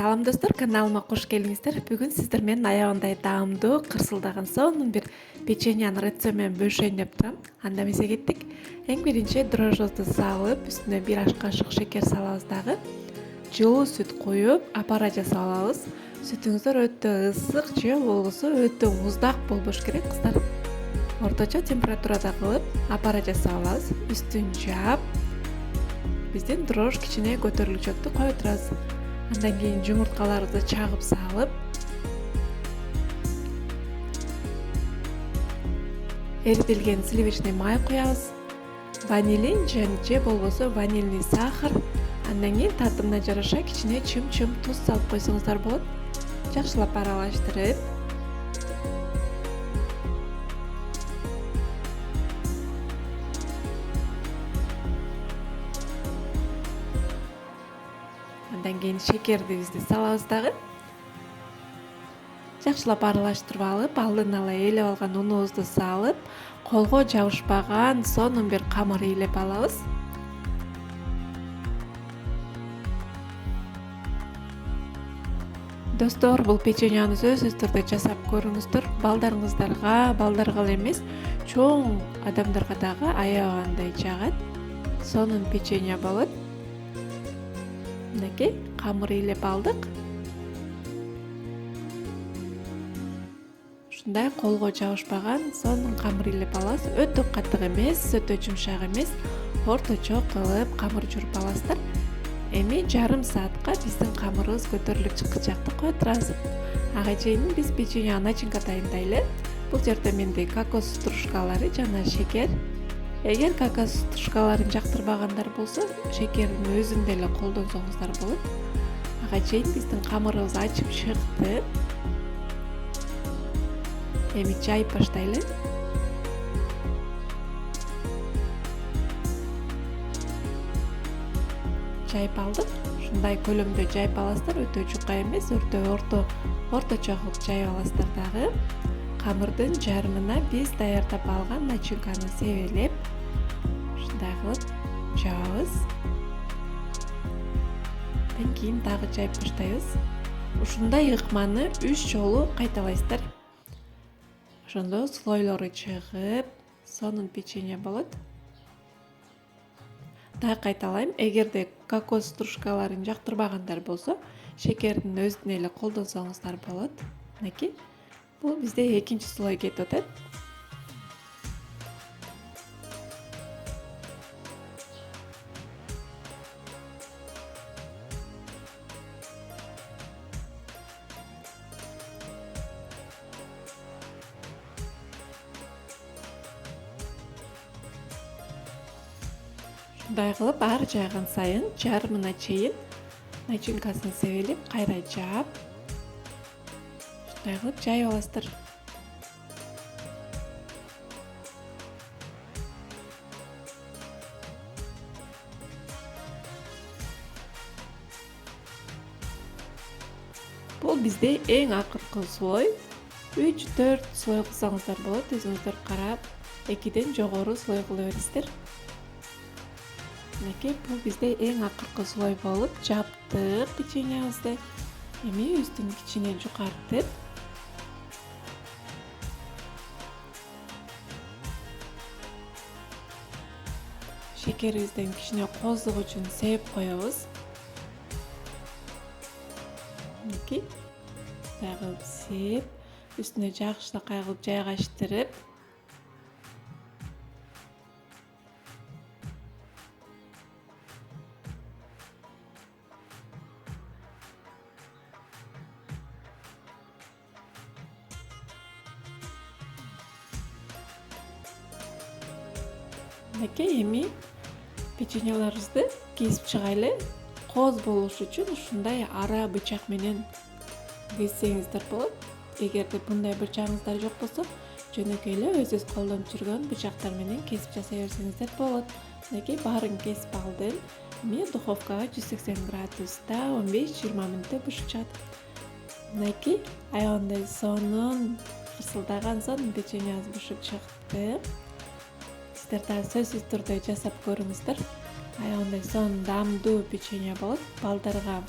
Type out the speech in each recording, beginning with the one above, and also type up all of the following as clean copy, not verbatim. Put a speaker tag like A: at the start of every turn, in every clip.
A: Салам достор, каналыма кош келиңиздер. Бүгүн сиздер менен аябындай даамдуу, кырсылдаган сонун бир печеньяны рецепт менен бөлүшөйүн деп турам. Анда эмесе кеттик. Эң биринчи дрожжоду салып, үстүнө 1 аш кашык шекер салабыз дагы. Жылуу сүт коюп, апара жасап алабыз. Сүтүңүздөр өтө ысык же болбосо өтө муздак болбош керек, кыздар. Орточо температурада кылып, апара жасап алабыз. Үстүн жаап, биздин дрожж кичине көтөрүлчөктү коюп турабыз. Андан кийин жумурткаларыбызды чагып салып, эритилген сливочный май куябыз, ванилин же болбосо ванильный сахар, андан кийин татымына жараша кичине чым туз салып койсоңуздар болот. Жакшылап аралаштырып, андан кийин шекердибизди салабыз дагы. Жакшылап аралаштырып алып, алдын ала ээлеп алган унубузду салып, колго жабышпаган сонун бир камыр ээлеп алабыз. Достор, бул печеньяны сөзсүз түрдө жасап көрүңүздөр. Балдарга эмес, чоң адамдарга дагы аябагандай жагат. Сонун печенья болот. Мынакей, камыр ээлеп алдык. Ушундай колго жабышпаган сонун камыр ээлеп алабыз. Өтө катык эмес, өтө жумшак эмес, орточо кылып камыр жууруп аласыздар. Эми жарым саатка биздин камырыбыз көтөрүлүп чыккычакты коюп турабыз. Ага чейин биз печенья начинка дайындайлы. Бул жерде менде кокос стружкалары жана шекер. Эгер кокос стружкаларын жактырбагандар болсо, шекердин өзүн деле колдонсоңуздар болот. Ага чейин биздин камырыбыз ачып чыкты. Эми жайып баштайлы. Жайып алдык. Ушундай көлөмдө жайып аласыздар, өтө жука эмес, орточо кылып жайып аласыздар дагы. Камырдын жарымына биз даярдап алган начинканы себелеп, ушундай кылып жабабыз. Андан кийин дагы жайып баштайбыз. Ушундай ыкманы 3 жолу кайталайсыздар. Ошондо слойлору чыгып, сонун печенье болот. Дагы кайталайм, эгерде кокос стружкаларын жактырбагандар болсо, шекердин өзүн эле колдонсоңуздар болот. Мынакей, бул бизде экинчи слой кетип атат. Мындай кылып ар жайган сайын жарымына чейин начинкасын себелеп, кайра жаап, ушундай кылып жайып аласыздар. Бул бизде эң акыркы слой. 3-4 слой кылсаңыздар болот, өзүңүздөр карап, 2ден жогору слой кыла бересиздер. Мынакей, бул бизде эң акыркы слой болуп, жаптык печеньябызды. Эми үстүн кичине жукартып, шекерибизден кичине коздук үчүн сээп коебуз. Мынакей, мындай кылып сээп, үстүнө жакшылыкай кылып жайгаштырып, мынакей, эми печеньяларыбызды кесип чыгайлы. Кооз болуш үчүн ушундай ара бычак менен кессеңиздер болот. Эгерде мындай бычагыңыздар жок болсо, жөнөкөй эле өзүңүз колдонуп жүргөн бычактар менен кесип жасай берсеңиздер болот. Мынакей, баарын кесип алдым. Эми духовкага 180 градуста 15-20 мүнөттө бышып чыгат. Мынакей, аябындай сонун, кырсылдаган сонун печеньябыз бышып чыкты. Сиздер да сөзсүз түрдө жасап көрүңүздөр. Аябындай сонун даамдуу печенье болот. Балдарга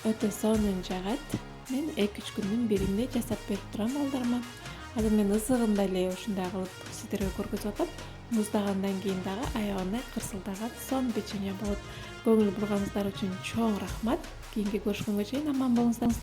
A: өтө сонун жагат. Мен 2-3 күндүн биринде жасап берип турам балдарыма. Азыр мен ысыгында эле ушундай кылып сиздерге көргөзүп атам. Муздагандан кийин дагы аягында кырсылдаган сонун печенье болот. Көңүл бурганыңыздар үчүн чоң рахмат. Кийинки көрүшкөнгө чейин аман болуңуздар.